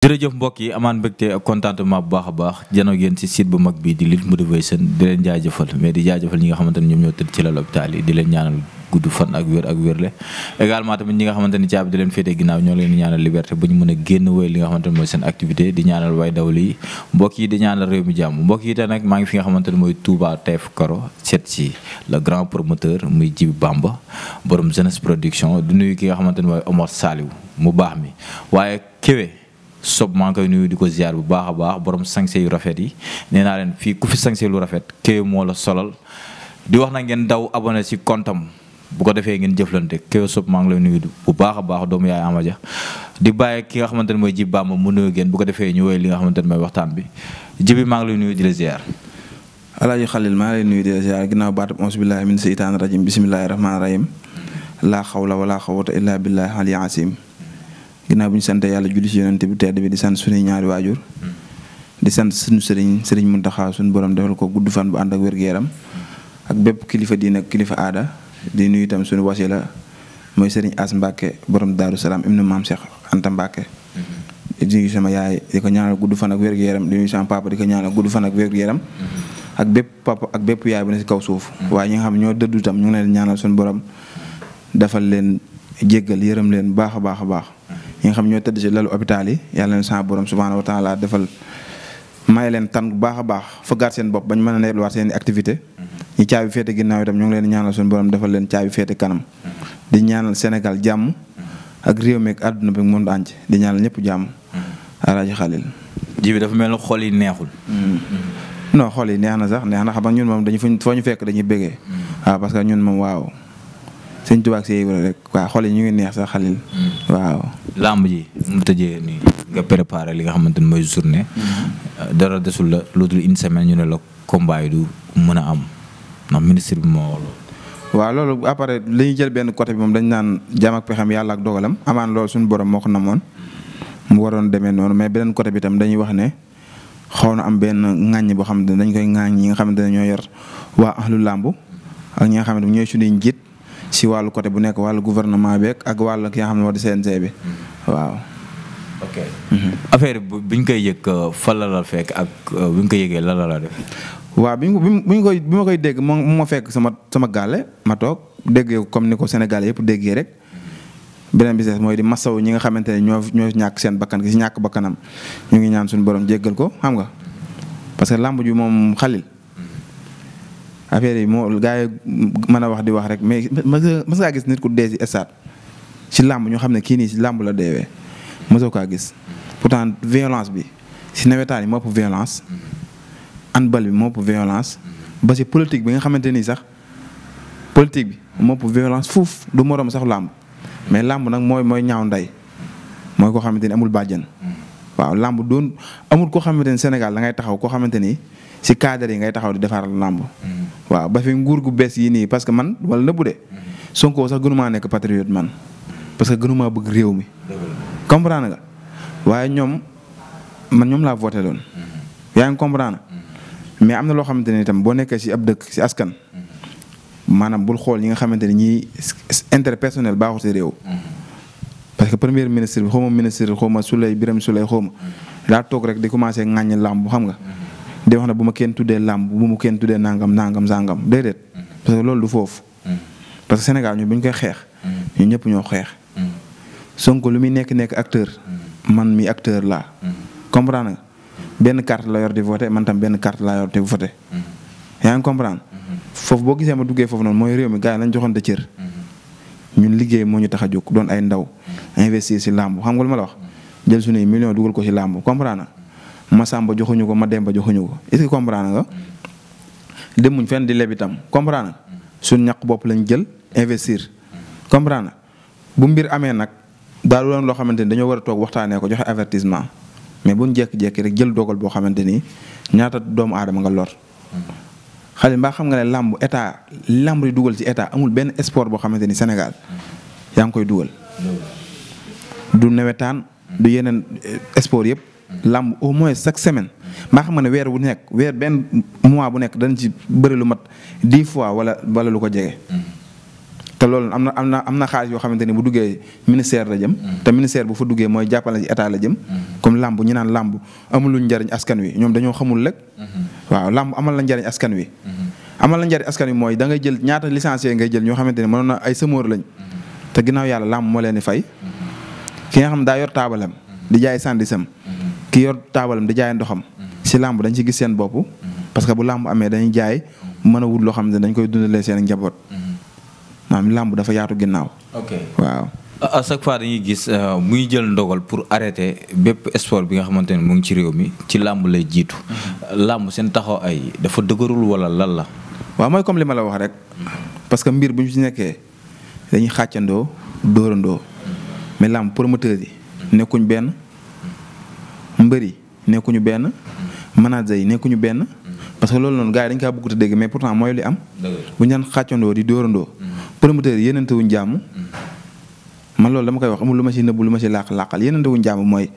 jërëjëf mbokk yi amaan mbégte ak contentement bu baax a baax janoo yéen ci site bu mag bi di Lutte Motivation di leen jaajëfal mais di jaajëfal ñi nga xamante ne ñoom ñoo tëdd ci lal hôpital yi di leen ñaanal gudd fan ak wér ak wérle également tamit ñi nga xamante ni caabi di leen féetee ginnaaw ñoo leen ñaanal liberté ba ñu mën a génn wéy li nga xamante ne mooy seen activité di ñaanal way dawli yi mbokk yi di ñaanal réew mi jàmm mbokk yi te nag maa ngi fi nga xamante ne mooy Touba Taïf Karo seet ci le grand promoteur muy Djiby Bamba borom Jeunesse Production di nuyu ki nga xamante ne mooy Omar Saliou mu baax mi waaye Kéwé sob maa ngi koy nuyu di ko ziar bu baax a baax borom sañse yu rafet yi nee naa leen fii ku fi sañse lu rafet Kéwé moo la solal di wax na ngeen daw abonné ci comptam bu ko defee ngeen jëflante Kéwé sob maa ngi lay nuyu bu baax a baax doomu yaay Amadia di bàyyi ki nga xamante ne mooy Djiby Bamba mu nuyu ngeen bu ko defee ñu woy li nga xamante ne mooy waxtaan bi Djiby maa ngi lay nuyu di la ziar. Alaaji Xalil maa ngi lay nuyu di la ziar ginnaaw baatu auzu billaahi mina seytaani rajiim bismillaahi rahmaani rahiim laa xawla wala xawata illaa billaahi ali asim ginnaaw bu ñu sant yàlla julli ci yonent bi tedd bi di sant suñuy ñaari waajur di sant suñu sëriñ Muntaxa suñu borom defal ko gudd fan bu ànd ak wér-gu-yaram ak bépp kilifa diine ak kilifa aada di nuyu itam suñu wasila mooy sëriñ As Mbàkke borom Daaru Salaam ibnu Maam Cheikh Anta Mbàkke di nuyu sama yaay di ko ñaanal gudd fan ak wér-gu-yaram di nuyu sama papa di ko ñaanal gudd fan ak wér-gu-yaram ak bépp papa ak bépp yaay bu ne ci kaw suuf waaye ñi nga xam ñoo dëddu itam ñu ngi leen ñaanal suñu borom defal leen jéggal yërëm leen baax a baax a baax ñi nga xam ñoo tëdd ci lalu hôpital yi yàlla leen sama borom subhaanahu wa taala defal may leen tan bu baax a baax fëggaat seen bopp bañ mën a neerluwaat seen activité ñi caabi féete ginnaaw itam ñu ngi leen ñaanal suñu borom defal leen caabi féete kanam di ñaanal Sénégal jàmm ak réew mi ak àdduna bi monde entier di ñaanal ñëpp jàmm Alaaji Xalil Djiby dafa mel ni xol yi neexul non xol yi neex na sax neex na xam nga ñun moom dañu foo ñu fekk dañuy bégee waaw parce que ñun moom waaw sëñ Tuubaa ak si rek waaw xol yi ñu ngi neex sax Xalil waaw lamb ji mu tëjee nii nga préparé li nga xamante ne mooy journée dara desul la lu dul une semaine ñu ne la combat yi du mën a am ndax ministre bi moo wax loolu. waaw loolu après li ñuy jël benn côté bi moom dañ naan jaam ak pexem yàlla ak dogalam amaan loolu suñu borom moo ko namoon mu waroon demee noonu mais beneen côté bi tam dañuy wax ne xaw na am benn ŋàññ boo xamante ne dañ koy ŋàññ ñi nga xamante ne ñoo yor waa ahlu làmb ak ñi nga xamante ne ñooy suñuy njiit si wàllu côté bu nekk wàllu gouvernement bi ak wàllu ki nga xam ne moo di CNG bi waaw. ok affaire bi ñu koy yëg fan la fekk ak bi ñu ko yëgee lan la def. waaw bi ma koy dégg moom ma fekk sama gàlle ma toog déggee comme ni ko Sénégal yëpp déggee rek beneen bi mooy di masaw ñi nga xamante ne ñoo ñàkk seen bakkan gi si ñàkk bakkanam ñu ngi ñaan suñu borom jéggal ko xam nga parce que làmb ju moom Xalil affaire yi moo gars yi mën a wax di wax rek mais mas ngaa gis nit ku dee si stade si làmb ñoo xam ne kii nii si làmb la deewee mosoo kaa gis pourtant violence bi si nawetaan yi moo ëpp violence handball bi moo ëpp violence ba si politique bi nga xamante nii sax politique bi moo ëpp violence fuuf du moroom sax làmb mais làmb nag mooy ñaaw nday mooy koo xamante ni amul bàjjen waaw làmb doon amul koo xamante ni Sénégal da ngay taxaw koo xamante ni si cadre yi ngay taxaw di defaral làmb waaw ba fi nguur gu bees yi nii parce que man wala nëbbu de Sonko sax gënumaa nekk patriote man parce que gënumaa bëgg réew mi comprendre nga waaye ñoom laa voté loon yaa ngi comprendre mais am na loo xamante ni itam boo nekkee si ab dëkk si askan maanaam bul xool ñi nga xamante ni ñii intérêt personnel baaxul si réew parce que premier ministre bi xaw ma ministre xaw ma Birame Souleye xaw ma daa toog rek di commencé ŋàññi làmb xam nga di wax na bu ma kenn tuddee làmb bu ma kenn tuddee nangam sangam déedéet parce que loolu du foofu parce que Sénégal ñu bu ñu koy xeex ñu ñëpp ñoo xeex Sonko lu muy nekk acteur man mi acteur laa comprendre nga benn carte la yor di voté man tam benn carte laa yor di voté yaa ngi comprendre foofu boo gisee ma duggee foofu noonu mooy réew mi gars yi lañ joxante cër ñun liggéey moo ñu tax a jóg doon ay ndaw investir si làmb xam nga lu ma la wax jël suñuy millions dugal ko si làmb comprendre ma Samba joxuñu ko ma Demba joxuñu ko est-ce que comprendre nga demuñ fenn di leb itam comprendre nga suñ ñaq bopp lañ jël investir comprendre nga bu mbir amee nag daal doon loo xamante ni dañoo war a toog waxtaanee ko joxe avertissement mais buñ jékki-jékki rek jël dogal boo xamante ni ñaata doomu aadama nga lor. Xalil mbaa xam nga ne làmb état làmb di dugal ci état amul benn sport boo xamante ni Sénégal yaa ngi koy dugal. du nawetaan du yeneen sport yëpp. làmb au moins chaque semaine mbaa xam nga ne weer benn mois bu nekk dañ ci bëri lu mat 10 fois wala lu ko jege. te loolu am na xaalis yoo xamante ni bu duggee ministère la jëm. te ministère bu fa duggee mooy jàppale ci état la jëm. comme làmb ñi naan làmb amul luñ njariñ askan wi ñoom dañoo xamul rek. waaw làmb amal la njariñ askan wi. amal la njariñ askan wi mooy da ngay jël ñaata licencié ngay jël ñoo xamante ni mënoon na ay sëmoor lañ. te ginnaaw yàlla làmb moo leen di fay. ki nga xam daa yor taabalam. di jaay sandisam. ki yor taabalam di jaay ndoxam. si làmb dañ ci gis seen bopp. parce que bu làmb amee dañuy jaay mën a wut loo xam ne dañ koy dundalee seen njaboot. maanaam làmb dafa yaatu ginnaaw. ok waaw. à chaque fois dañuy gis muy jël ndogal pour arrêter bépp sport bi nga xamante ne mu ngi ci réew mi ci làmb lay jiitu. làmb seen taxaw ay dafa dëgërul wala lan la. waaw mooy comme li ma la wax rek. parce que mbir bu ñu ci nekkee dañuy xàccandoo dóorandoo. mais làmb promoteurs yi. nekkuñ benn. mbër yi nekkuñu benn. manager yi nekkuñu benn. parce que loolu noonu gars yi dañ kaa bëgg a dégg mais pourtant mooy li am. bu ñu daan xàccandoo di dóorandoo. promoteurs yi yéenante wuñ jàmm. man loolu dama koy wax amul lu ma si nëbbu lu ma si làqal yéenante wuñ jàmm mooy.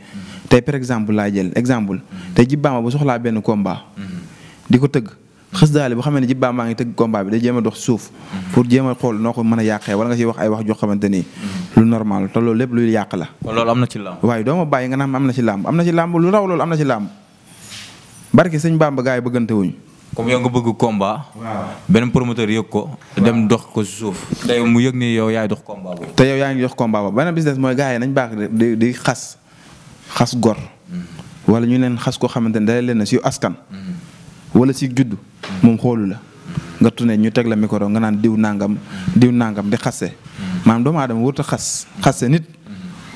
tey par exemple laa jël exemple. tey Djiby Bamba bu soxlaa benn combat. di ko tëgg xës daale boo xam ne Djiby Bamba ngi tëgg combat bi day jéem a dox suuf. pour jéem a xool noo ko mën a yàqee wala nga siy wax ay wax joo xamante ni. lu normal te loolu lépp luy yàq la. kon loolu am na ci làmb. waaye doo ma bàyyi nga naan am na ci làmb am na ci làmb lu raw loolu am na ci làmb. barki sëñ Bamba gars yi bëggante wuñ. comme yow nga bëgg combat. waaw benn promoteur yëg ko. dem dox ko si suuf. tey mu yëg ni yow yaay dox combat boobu. te yow yaa ngi dox combat boobu benn business mooy gars yi nañ baax di xas gor. wala ñu leen xas koo xamante ne day leen si askan. wala si juddu. moom xoolu la. nga tune ñu teg la micro nga naan diw nangam di xase. maanaam doomu aadama warut a xase nit.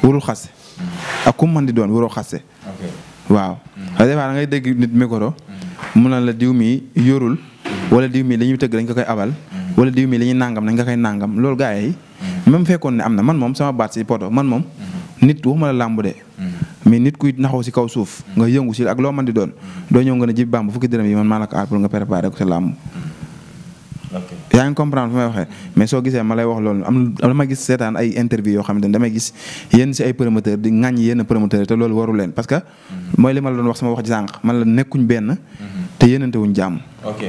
warul xase. ak ku mu mën di doon waroo xase. waaw. des fois da ngay dégg nit micro. mu ne la diw mi yorul. wala diw mi li ñuy tëgg dañ ko koy abal. wala diw mi li ñuy nangam dañ ko koy nangam loolu gars yi. même fekkoon ne am na man moom sama baat si poto man moom. nit waxuma la làmb de. mais nit kuy naxaw si kaw suuf nga yëngu si ak loo mën di doon. doo ñëw nga ne Djiby Bamba fukki dërëm yi man maa la ko aar pour nga préparer ko sa làmb. yaa ngi comprendre fu may waxee mais soo gisee ma lay wax loolu am dama gis seetaan ay interview yoo xamante ne damay gis yenn si ay promoteur di ŋàññ yenn promoteur te loolu waru leen parce que mooy li ma la doon wax sama wax ci sànq man la nekkuñ benn te yéenante wuñ jàmm. ok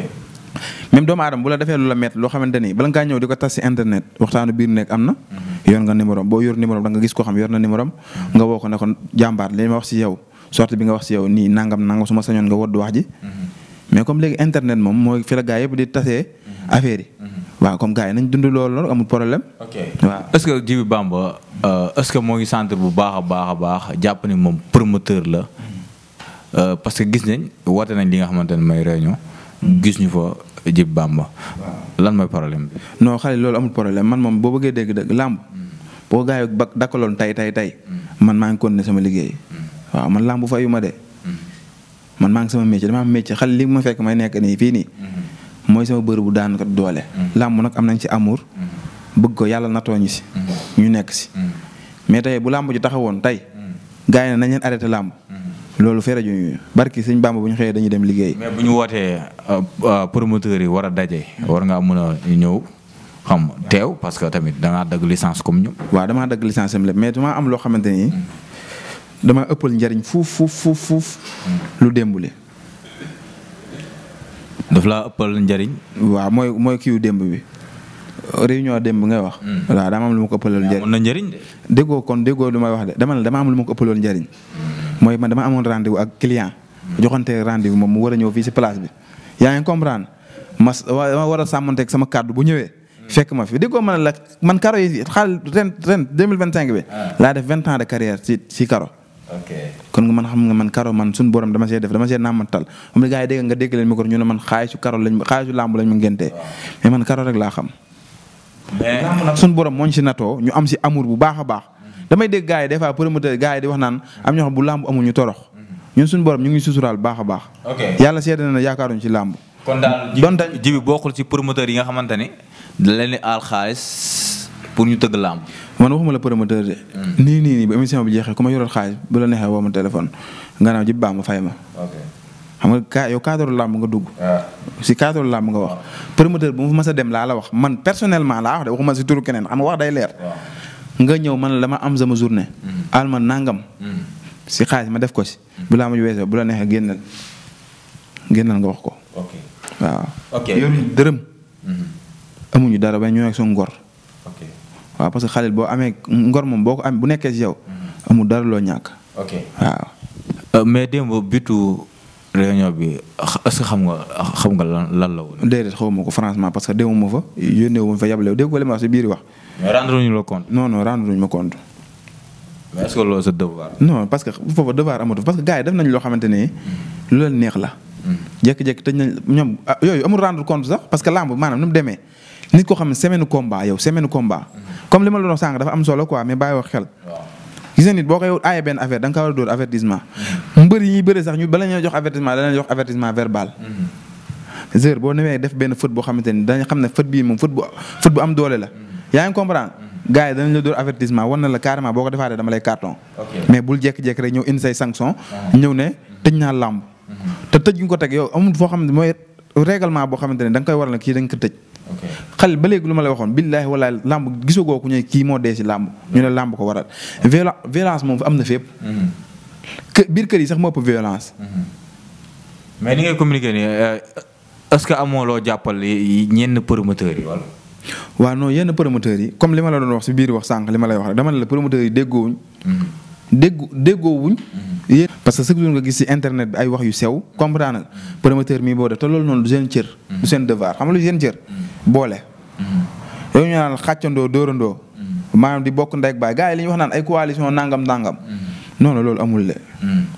même doomu aadama bu la defee lu la métti loo xamante ni bala ngaa ñëw di ko tas si internet waxtaanu biir nekk am na. yor nga numéro boo yor numéro da nga gis ko xam yor na numéro nga woo ko ne ko jàmbaar li ma wax si yow sorte bi nga wax si yow nii nangam su ma sañoon nga woddu wax ji. mais comme léegi internet moom mooy fi la gaa yëpp di tasee affaire yi. waaw comme gars yi nañ dund loolu amul problème. ok waaw est-ce que Djiby Bamba est-ce que moo ngi centre bu baax a baax jàpp ni moom promoteur la. parce que gis nañ woote nañ li nga xamante ne mooy réunion. gis ñu fa Djiby Bamba. lan mooy problème bi. non xale loolu amul problème man moom boo bëggee dégg làmb. boo gars yi dakkaloon tey man maa ngi continuer sama liggéey. waaw man làmb fayu ma de. man maa ngi sama métier dama am métier xale li ma fekk may nekk nii fii nii. mooy sama bërëb bu daan ko doole. làmb nag am nañ ci amour. bëgg ko yàlla natoo ñu si. ñu nekk si. mais tey bu làmb ji taxawoon tey. gars yi ne nañ leen arrêté làmb. loolu fere ju ñu barki sëñ Bamba bu ñu xëyee dañuy dem liggéey. mais bu ñu wootee promoteurs yi war a daje. war ngaa mën a ñëw xam teew parce que tamit da ngaa dagg licence comme ñoom. waaw damaa dagg licence am lépp mais damaa am loo xamante ni. dama ëppal njariñ fuuf lu démbule. daf laa ëppal njariñ. waaw mooy kiiwu démb bi réunion démb ngay wax. waaw dama am lu ma ko ëppaloon njariñ. mën na njariñ de. déggoo lu may wax de dama am lu ma ko ëppaloon njariñ. mooy man dama amoon rendez-vous ak client. joxante rendez-vous moom mu war a ñëw fii si place bi. yaa ngi comprendre ma war a sàmmanteeg sama kàddu bu ñëwee. fekk ma fi déggoo man la man karo yi xaal ren 2025 bi. laa def 20 ans de carrière si karo. ok kon nga man xam nga man karo man suñu borom dama see nàmmantal am na gars yi dégg nga dégg leen micro ñu ne man xaalisu làmb lañ ma ngéntee mais man karo rek laa xam. mais làmb nag suñu borom moo ñu si natoo ñu am si amour bu baax a baax. damay dégg gars yi des fois promoteur gars yi di wax naan am ñoo xam bu làmb amul ñu torox ñun suñu borom ñu ngi susuraal baax a baax. ok yàlla seede na yaakaaruñ ci làmb. kon daal Djiby bokkul ci promoteur yi nga xamante ni da leen di aal xaalis pour ñu tëgg làmb. man waxuma la promoteur de. nii bu émission bi jeexee ku ma yoroon xaalis bu la neexee woo ma téléphone nga naaw Djiby Bamba fay ma. xam nga yow cadre làmb nga dugg. si cadre làmb nga wax. promoteur bu ma fa mas a dem laa la wax man personnellement laa wax de waxuma si turu keneen xam nga wax day leer. nga ñëw man la ma am sama journée. alma nangam. si xaalis ma def ko si. bu laa ma weesoo bu la neexee génnal nga wax ko. ok waaw. ok yow dërëm. amuñu dara ba ñu nekk suñu ngor. ok waaw parce que Khalil boo amee ngor moom boo ko amee bu nekkee ci yow. amul dara loo ñàkk. ok waaw. mais démb bitu réunion bi est-ce que xam nga lan la woon. déedéet xawma ko franchement parce que déwuma fa yónnee wu ma fa yabale dégg ko li ma wax si biir wax. mais rendre ñu la compte. non rendre ñu ma compte. mais est-ce que loolu sa devoir. non parce que foofu devoir amatu parce que gars yi def nañ loo xamante ni lu leen neex la. jékki-jékki tëj nañ ñoom yooyu amul rendre compte sax parce que lamb maanaam nu mu demee nit ko xam ne semaine combat yow semaine combat. comme li ma la doon sànq dafa am solo quoi mais bàyyi wax xel. gis nga nit boo koy aaye benn affaire da nga ko war a dóor avertissement. mbër yi ñuy bëre sax ñu bala ñoo jox avertissement danañ jox avertissement verbal. heure boo newee def benn faute boo xamante ni dañu xam ne faute bii moom faute bu am doole la. yaa ngi comprendre. gars yi danañ la dóor avertissement war na la carrément boo ko defaatee dama lay carton. mais bul jékki-jékki rek ñëw indi say sanction. ñëw ne tëj naa làmb. te tëj gi nga ko teg yow amul foo xam ne mooy règlement boo xamante ne da nga koy waral kii da nga ko tëj. xale ba léegi lu ma lay waxoon billaahi wallaahi làmb gisagoo ku ñëw kii moo dee si làmb ñu ne làmb ko waral violence moom am na fépp. biir kër yi sax moo ëpp violence. mais ni ngay communiquer nii est-ce que amoo loo jàppal ñenn promoteurs yi wala. waaw non yenn promoteurs yi comme li ma la doon wax si biir wax sànq li ma lay wax rek dama ne la promoteurs yi déggoowuñ. déggoowuñ. parce que chaque jour nga gis si internet bi ay wax yu sew comprendre nga promoteur mi boo def te loolu noonu du seen cër. du seen devoir xam nga lu seen cër. boole. yow ñu naan xàccandoo dóorandoo. maanaam di bokk ndey ak baay gars yi li ñuy wax naan ay coalition nangam. non loolu amul le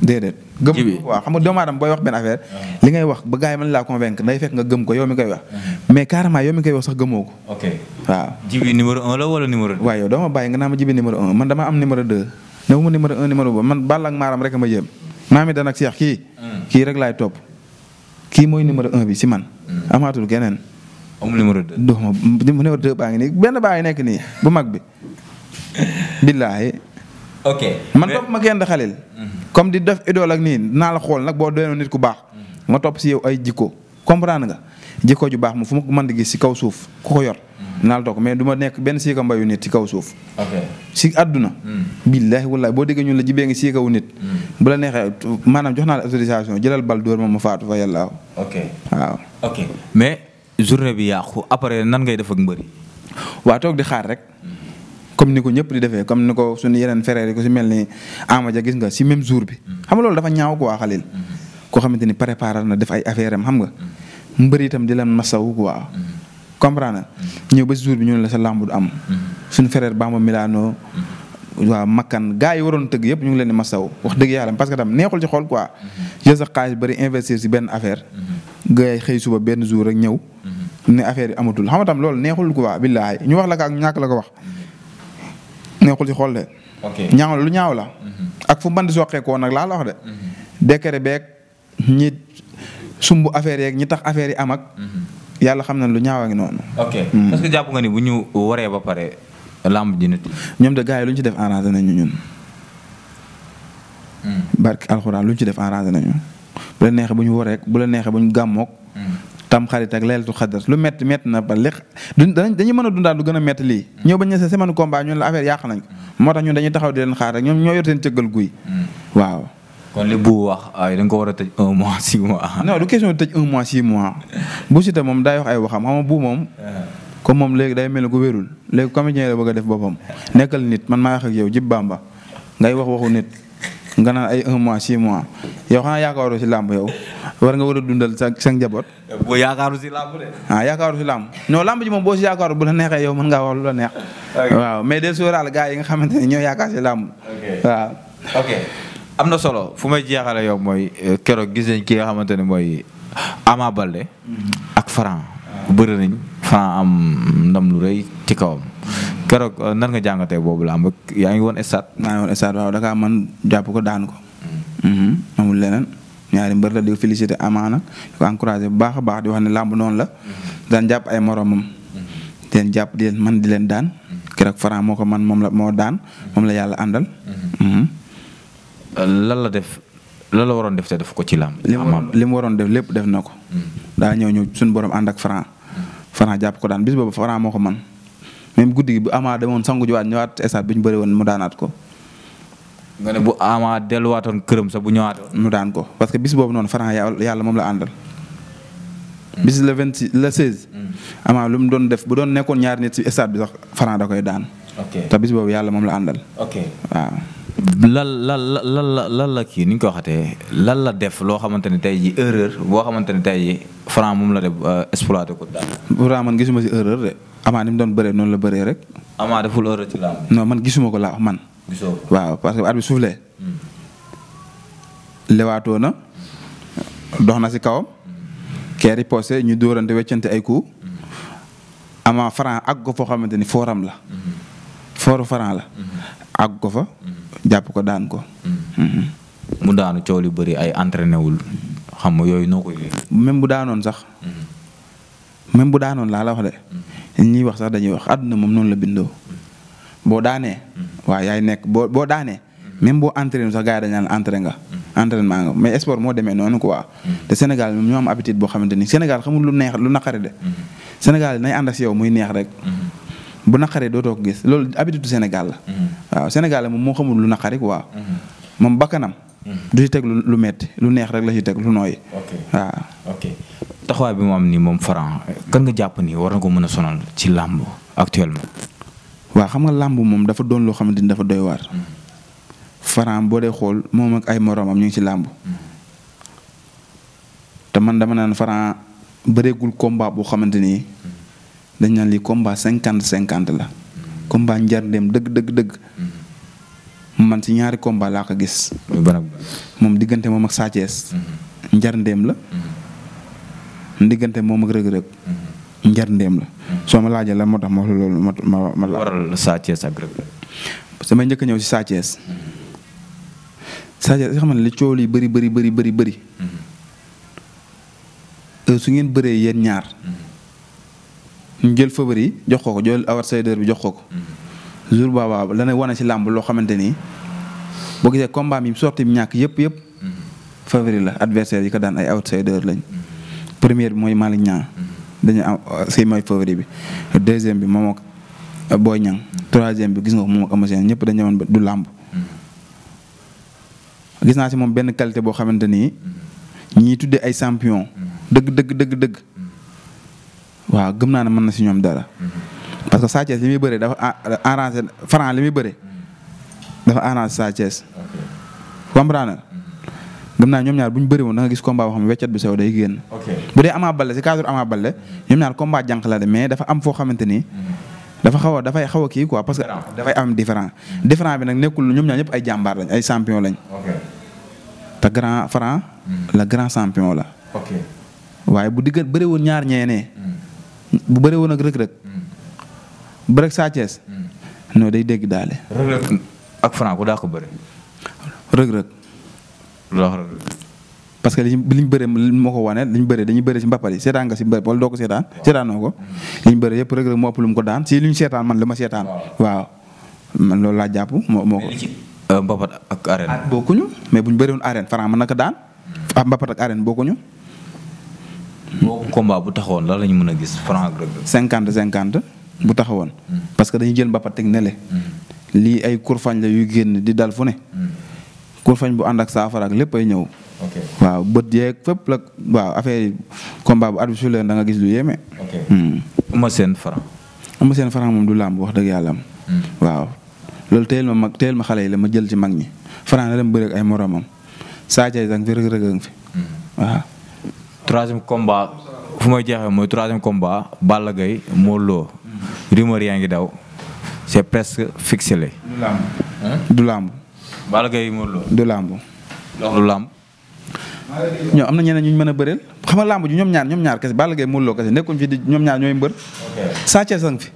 déedéet. gëm waaw xam nga doomu aadama booy wax benn affaire. li ngay wax ba gars yi mën laa convaincre day fekk nga gëm ko yow mi koy wax. mais carrément yow mi koy wax sax gëmoo ko. ok waaw. Djiby numéro 1 la wala numéro 2. waaw yow doo ma bàyyi nga naa ma Djiby numéro 1 man dama am numéro 2. ne ma numéro 1 numéro 2 man Balla ak Maram rek a ma yéem. maami da nag Cheikh kii rek laay topp. kii mooy numéro 1 bi si man. amaatul keneen. amul numéro 2. doo ma numéro 2 baa ngi nii benn baa ngi nekk nii bu mag bi. billaahi. ok man topp ma kenn Khalil. comme di def idole ak nii naa la xool nag boo doon nit ku baax. nga topp si yow ay jikko comprendre nga jikko ju baax moom fu ma ko mën di gis si kaw suuf ku ko yor. naa la toog mais du ma nekk benn siika mbayu nit ci kaw suuf. ok si àdduna. billaahi wallaahi boo déggee ñun la jibee ngi siikawu nit. bu la neexee maanaam jox naa la autorisation jëlal bal dóor ma faatu fa yàlla. ok waaw. ok mais journée bi yàqu après nan ngay def ak mbëri. waa toog di xaar rek. comme ni ko ñëpp di defee comme ni ko suñu yeneen frères yi ko si mel ni Amadia gis nga si même jour bi. xam nga loolu dafa ñaaw quoi Khalil. koo xamante ni préparé na def ay affaire am xam nga. mbëri itam di leen masawu quoi. comprendre ñëw ba si jour bi ñu ne la sa lamb du am. suñu frère Bamba Milano. waaw makkan gars yi waroon tëgg yëpp ñu ngi leen di masawu wax dëgg yàlla parce que tam neexul ci xol quoi. jël sa xaalis bëri investir si benn affaire. gars yi xëy suba benn jour rek ñëw. ne affaire yi amatul xam nga tam loolu neexul quoi billaahi ñu wax la ko ak ñàkk la ko wax. neexul ci xol de. ok ñaaw lu ñaaw la. ak fu bandi soqeekoo nag laa la wax de. décret beeg ñi sumb affaire yeeg ñi tax affaire yi am ak. yàlla xam na lu ñaaw a ngi noonu. ok est-ce que jàpp nga ni bu ñu waree ba pare lamb ji nit. ñoom de gars yi lu ñu ci def arrangé nañu ñun. barki alxuraan lu ñu ci def arrangé nañu. bu la neexee bu ñu waree bu la neexee bu ñu gàmmook. tam xarit ak leelatu xadar lu métti na ba léegi dañuy mën a dundaat lu gën a métti lii. ñëw ba ñu ne sa semaine combat ñun la affaire yàq nañ ko moo tax ñun dañuy taxaw di leen xaar rek ñoom ñoo yor seen cëggal guy. waaw. kon li bu wax ay da nga ko war a tëj 1 mois 6 mois. non du question tëj 1 mois 6 mois bu Siteu moom day wax ay waxam xam nga bu moom. comme moom léegi day mel ni ku wérul léegi comédien la bëgg a def boppam nekkal nit man maa wax ak yow Djib Bamba ngay wax waxu nit nga naan ay 1 mois 6 mois yow xanaa yaakaaroo si làmb yow war nga war a dundal sa njaboot. boo yaakaaru si làmb de. yaakaaru si làmb non làmb ji moom boo si yaakaaru bu la neexee yow mën ngaa wax lu la neex. waaw mais del sóoraal gars yi nga xamante ne ñoo yaakaar si làmb. waaw. ok am na solo fu may jeexale yow mooy keroog gis nañ ki nga xamante ne mooy Ama Baldé ak Franc bëri nañ Franc am ndam lu rëy ci kawam keroog nan nga jàngatee boobu làmb yaa ngi woon stade. maa ngi woon stade waaw da kaa man jàpp ko daan ko. amul leneen ñaari mbër la di félicité Ama nag di ko encouragé bu baax a baax di wax ne làmb noonu la. daan jàpp ay moromam. di leen jàpp di leen man di leen daan. keroog Franc moo ko man moom la moo daan moom la yàlla àndal. lan la def lan la waroon def te def ko ci làmb. li mu waroon def lépp def na ko. daa ñëw suñu borom ànd ak Franc. Franc jàpp ko daan bis boobu Franc moo ko man même guddi gi bu Ama demoon sangu jiwaat ñëwaat stade bi ñu bëri woon mu daanaat ko. nga ne bu Ama delluwaatoon këram sax bu ñëwaatoon. mu daan ko parce que bis boobu noonu Franc yàlla moom la àndal. bis le 26 le 16. Ama lu mu doon def bu doon nekkoon ñaari nit si stade bi sax Franc da koy daan. te bis boobu yàlla moom la àndal. waaw. lan la kii ni ñu ko waxatee lan la def loo xamante ne tey ji erreur boo xamante ne tey ji Franc moom la def exploité ko daal. Franc man gisuma si erreur de Ama ni mu doon bëree noonu la bëree rek. Ama deful erreur ci làmb. non man gisuma ko laa wax man. gisoo ko waaw parce que at bi suuflee. lewaatoo na dox na si kawam. kee riposté ñu dóorante weccante ay coups. Ama Franc àgg ko foo xamante ni fooram la. fooru Franc la. àgg ko fa. jàpp ko daan ko. mu daanu coow li bëri ay entraîné wul xam nga yooyu noo koy même bu daanoon sax. même bu daanoon laa la wax de. ñuy wax sax dañuy wax àdduna moom noonu la bindoo. boo daanee. waaw yaay nekk boo daanee. même boo entraîné sax gars yi dañu naan entraîné nga. entraînement nga mais sport moo demee noonu quoi. te Sénégal ñoo am habitude boo xamante ni Sénégal xamul lu neex lu naqari de. Sénégal nay ànd ak si yow muy neex rek. bu naqaree dootoo ko gis loolu habitude Sénégal la. waaw Sénégal moom moo xamul lu naqari quoi. moom bakkanam. du ci teg lu metti lu neex rek la ci teg lu nooy. waaw. taxawaay bi mu am nii moom Franc kan nga jàpp ni war na ko mën a sonal ci làmb actuellement. waaw xam nga làmb moom dafa doon loo xamante ni dafa doy waar. Franc boo dee xool moom ak ay moromam ñu ngi ci làmb. te man dama naan Franc bëreegul combat boo xamante ni dañ naan lii combat 50-50 la. combat njarndeem dëgg. man ci ñaari combat laa ko gis. moom diggante moom ak Sa Thiès. njarndeem la. diggante moom ak rëg-rëg. njarndeem la. soo ma laajee lan moo tax ma wax loolu ma waral Sa Thiès ak rëg-rëg. samay njëkk a ñëw ci Sa Thiès. Sa Thiès xam ne li coow li bëri. su ngeen bëree yéen ñaar. ñu jël favori jox ko jël outsider bi jox ko. jour boobu dana wane ci làmb loo xamante ni boo gisee combat mi sorti bi ñàkk yëpp. favori la adversaire yi ko daan ay outsider lañ. première bi mooy Malick Niang. dañu am si mooy favori bi. deuxième bi moom ak Boy Niang. troisième bi gis nga ko moom ak Eumeu Sène ñëpp dañu demoon ba du làmb. gis naa si moom benn qualité boo xamante ni ñii tuddee ay champion. dëgg. waaw gëm naa ne mën na si ñoom dara. parce que Sa Thiès li muy bëree dafa arrangé Franc li muy bëree dafa arrangé Sa Thiès. comprendre gëm naa ñoom ñaar bu ñu bëri woon da nga gis combat boo xam ne weccet bu sew day génn. bu dee Ama Baldé si cadre Ama Baldé ñoom ñaar combat jànq la de mais dafa am foo xamante ni dafay xaw a kii quoi parce que dafay am différent bi nag nekkul ñoom ñaar ñëpp ay jàmbaar lañ ay champion lañ. te grand Franc la grand champion la. waaye bu digg bëri woon ñaar ñeenee. bu bëree woon ak rëg-rëg. bëreeg Sa Thiès. non day dégg daale. rëg-rëg ak Franc ku daa ko bëri. rëg-rëg. parce que liñ bëree moo ko wane liñ bëree dañuy bëri si mbappal yi seetaan nga si mbër wala doo ko seetaanoo ko. liñ bëree yëpp rëg-rëg moo ëpp lu mu ko daan si liñ seetaan man li ma seetaan. waaw man loolu laa jàpp moo ko. mbapat ak arène. bokkuñu mais buñ bëri woon arène Franc mën na ko daan. mbapat ak arène bokkuñu. boobu combat bu taxawoon lan la ñu mën a gis Franc ak rëg-rëg. 50-50 bu taxawoon. parce que dañuy jël mbapat teg nele. lii ay kurfañ la yuy génn di dal fu ne. kurfañ bu ànd ak saafara ak lépp ay ñëw. waaw bët yeeg fépp la waaw affaire yi combat bu arbitre da nga gis lu yéeme. Eumeu Sène Franc. Eumeu Sène Franc moom du làmb wax dëgg yàlla am. waaw loolu teel ma xale yi la ma jël ci mag ñi Franc na dem bëre ak ay moromam Sa Thiès ak fi rëg-rëg fi waaw. troisième combat fu may jeexee mooy troisième combat Balla Gaye Modou Lo rumeur yaa ngi daw c'est presque fixé la. du làmb. Balla Gaye Modou Lo. du làmb. du làmb. ñoom am na ñeneen ñu mën a bëreel xam nga làmb ji ñoom ñaar kese Balla Gaye Modou Lo kese nekkuñ fi di ñoom ñaar ñooy mbër. Sa Thiès a ngi fi.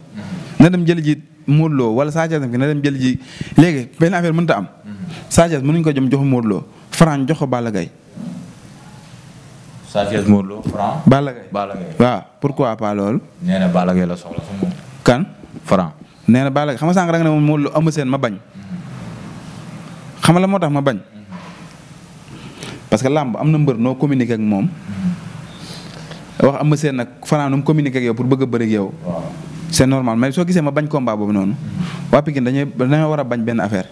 na dem jëli ji Modou Lo wala Sa Thiès a ngi fi na dem jëli ji léegi benn affaire mënut a am. Sa Thiès mënuñ ko jëm joxu Modou Lo Franc jox ko Balla Gaye. Sa Thiès Modou Lo Franc. Balla Gaye waaw pourquoi pas loolu. nee na Balla Gaye la soxla sa moom. kan. Franc. nee na Balla Gaye xam nga sànq da nga ne moom Modou Lo Eumeu Sène ma bañ. xam nga la moo tax ma bañ. parce que làmb am na mbër noo communiquer ak moom. wax Eumeu Sène nag Franc nu mu communiquer ak yow pour bëgg a bëri ak yow. c'est normal mais soo gisee ma bañ combat boobu noonu. waa Pikine dañoo war a bañ benn affaire.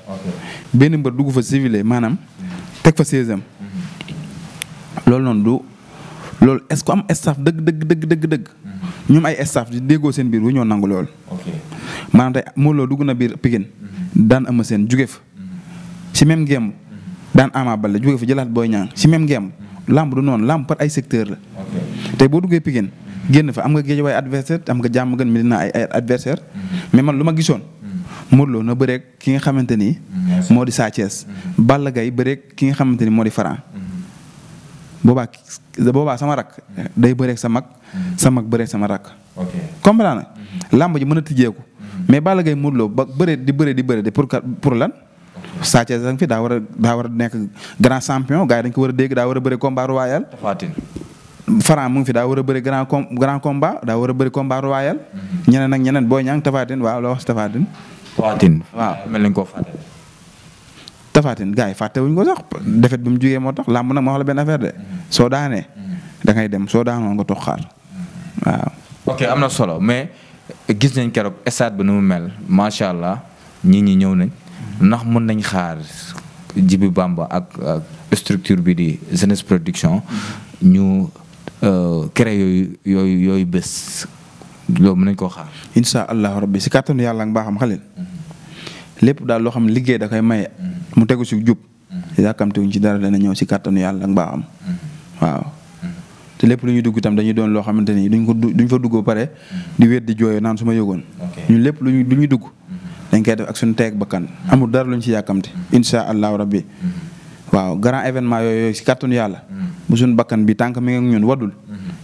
benn mbër dugg fa civilé maanaam. teg fa 16am. loolu noonu du loolu est-ce que am staff dëgg. ñoom ay staff di déggoo seen biir wu ñoo nangu lool. maanaam tey Modou Lo dugg na biir Pikine daan Eumeu Sène jóge fa si même ngemb daan Ama Baldé jóge fa jëlaat Boy Niang si même ngemb lamb du noonu lamb par ay secteur la. tey boo duggee Pikine génn fa am nga Guédiawaye adversaire am nga jàmm gën Médina ay adversaire mais man lu ma gisoon Modou Lo na bëreeg ki nga xamante ni moo di Sa Thiès Balla Gaye bëreeg ki nga xamante ni moo di Franc boobaa sama rak day bëreeg sa mag bëreeg sama rak. comprendre na lamb ji mën a tijjeeku mais Balla Gaye Modou Lo ba bëre di bëre pour lan. Sa Thiès da nga fi daa war a nekk grand champion gars yi dañ ko war a dégg daa war a bëre combat royal. Franc mu ngi fi daa war a bëri grand combat daa war a bëri combat royal. ñeneen ak ñeneen Boy Niang Tapha Tine waaw loo wax Tapha Tine. waaw mel nañ koo fàtte. Tapha Tine gars yi fàtte wuñ ko sax defet bi mu jugee moo tax làmb nag ma wax la benn affaire de soo daanee da ngay dem soo daanoo nga toog xaar waaw. ok am na solo mais gis nañ keroog stade bi nu mu mel macha allah ñi ñëw nañ ndax mën nañ xaar Djiby Bamba ak structure bi di Jeunesse Production ñu. créé yooyu bés loolu mën nañ koo xaar. incha allahu rabbi si kàttanu yàlla nga baaxam xalil lépp daal loo xam ne liggéey da koy maye. mu tegu si jub. yàkkamtiwuñ ci dara dana ñëw si kàttanu yàlla nga baaxam. waaw te lépp lu ñuy dugg itam dañuy doon loo xamante ni duñ fa dugg ba pare di wéet di jooyoo naan su ma yëgoon. ñun lépp lu ñuy dugg dañ koy def ak suñu teeg bakkan amul dara luñ si yàkkamti incha allahu rabbi. waaw grand événement yooyu si kàttanu yàlla. bu suñu bakkan bi tànk mi ngi ñun wadul.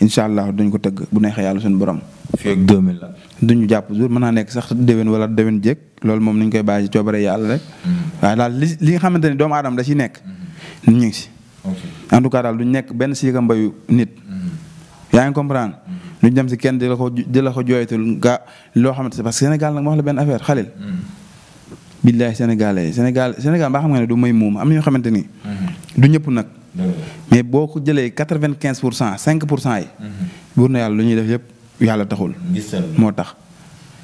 incha allah duñ ko tëgg bu neexee yàlla suñu borom. fii ak 2000 la. duñu jàpp jour mën naa nekk sax déwén wala déwén jéeg loolu moom nañ koy bàyyi ci coobare yàlla rek. waaye daal li nga xamante ni doomu aadama da ciy nekk. ñu ngi si. en tout cas daal duñ nekk benn siika mbayu nit. yaa ngi comprendre. duñ dem si kenn di la ko jooytul nga loo xamante ne parce que Sénégal nag ma wax la benn affaire xalil. billahi Sénégal baa xam nga ne du may muum am na ñoo xamante ni. du ñëpp nag. mais boo ko jëlee 95% 5% yi. buur na yàlla lu ñuy def yëpp yàlla taxul. moo tax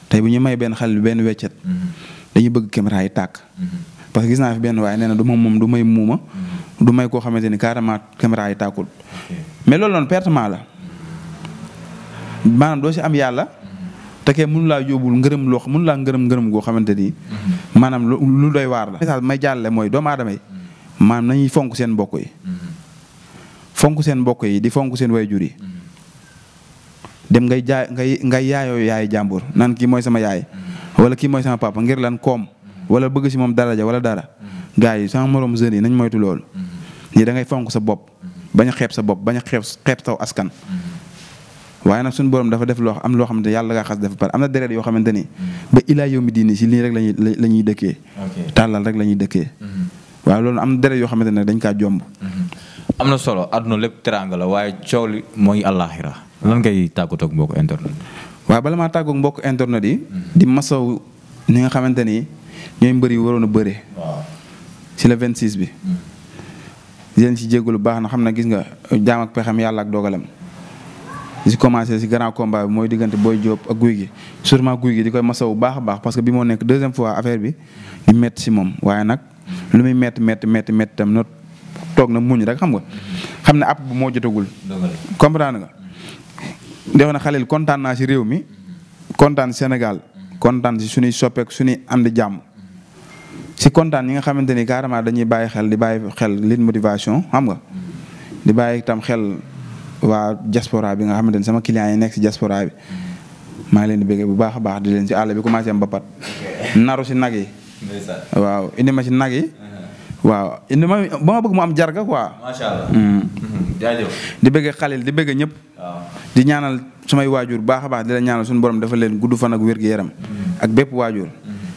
tey bu ñu may benn xale benn weccet. dañuy bëgg caméra yi tàkk. parce que gis naa fi benn waaye nee na du moom du may muuma. du may koo xamante ni carrément caméra yi tàkkul. mais loolu noonu pertement la maanaam doo si am yàlla. te kee mënu laa yóbbul mënu laa ngërëm goo xamante ni. maanaam lu doy waar la. message may jàllale mooy doomu aadama yi. maanaam nañuy fonk seen mbokk yi. fonk seen mbokk yi di fonk seen wayjur yi. dem ngay yaayoo yaay jàmbur naan kii mooy sama yaay. wala kii mooy sama papa ngir lan koom. wala bëgg si moom daraja wala dara. gars yi sama morom jeunes yi nañ moytu loolu. nii da ngay fonk sa bopp. bañ a xeeb sa bopp bañ a xeeb saw askan. waaye nag suñu borom dafa def loo xamante yàlla ngaa xas dafa pare am na deret yoo xamante ni ba ilaa yow mi diini si lii rek la ñuy dëkkee. tàllal rek la ñuy dëkkee. waaw loolu am na deret yoo xamante ne dañ kaa jomb. am na solo àdduna lépp teraanga la waaye coow li mooy àllaaxira lan ngay tàggatoo ak mbokku internet. waaw bala maa tàggoog mbokku internet yi. di masaw ñi nga xamante ni ñooy mbër yi waroon a bëre. si le 26 bi. di leen si jégalu baax na xam na gis nga jaam ak pexem yàlla ak dogalam. di si commencé si grand combat bi mooy diggante Boy Diop ak Gouye Gui sûrement Gouye Gui di koy masaw bu baax a baax parce que bi moo nekk deuxième fois affaire bi di métti si moom waaye nag lu muy métti tam na toog na muñ rek xam ne app bu moo jotagul. comprendre nga. def na xalil kontaan naa si réew mi kontaan Sénégal kontaan si suñuy soppeek suñuy ànd jàmm si kontaan ñi nga xamante ni carrément dañuy bàyyi xel lit motivation xam nga di bàyyi itam xel waa diaspora bi nga xamante ni sama clients yi nekk si diaspora bi maa ngi leen di bëggee bu baax a baax di leen si àll bi commencé am mbapat naru si nag yi waaw indi ma si nag yi waaw indi ma ba ma bëgg mu am jarga quoi. macha allah. jaajëf. di bëggee xalil di bëggee ñëpp. di ñaanal sumay waajur baax a baax di la ñaanal suñu borom dafa leen gudd fan ak wér gu yaram. ak bépp waajur.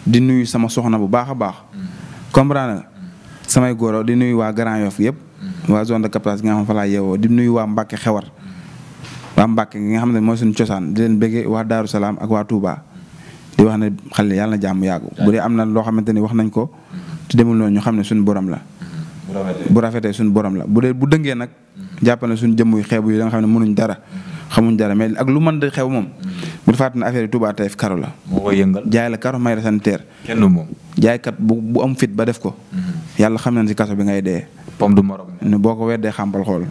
di nuyu sama soxna bu baax a baax. comprendre nga samay góoro di nuyu waa Grand Yoff yëpp. waa zone de captage gi nga xam fa laa yeewoo di nuyu waa Mbacke xewar. waa Mbacke gi nga xam ne mooy suñu cosaan di leen bëggee waa Darou Salaam ak waa Touba. di wax ne xale yàlla na jàmm yàggu bu dee am na loo xamante ni wax nañ ko. te demul noonu ñu xam ne suñu borom la. bu rafetee suñu borom la bu dëngee nag. jàpp na suñu jëmm yu xeebu yi da nga xam ne mënuñ dara. xamuñ dara mais ak lu mën di xew moom. bu fàtte ne affaire yi Touba Taïf karo la. moo koy yëngal jaay la karo may la sanitaire. kenn du moom. jaaykat bu am fit ba def ko. yàlla xam nañ si kaso bi ngay dee. pom du morom. boo ko weddee xàmpal xool.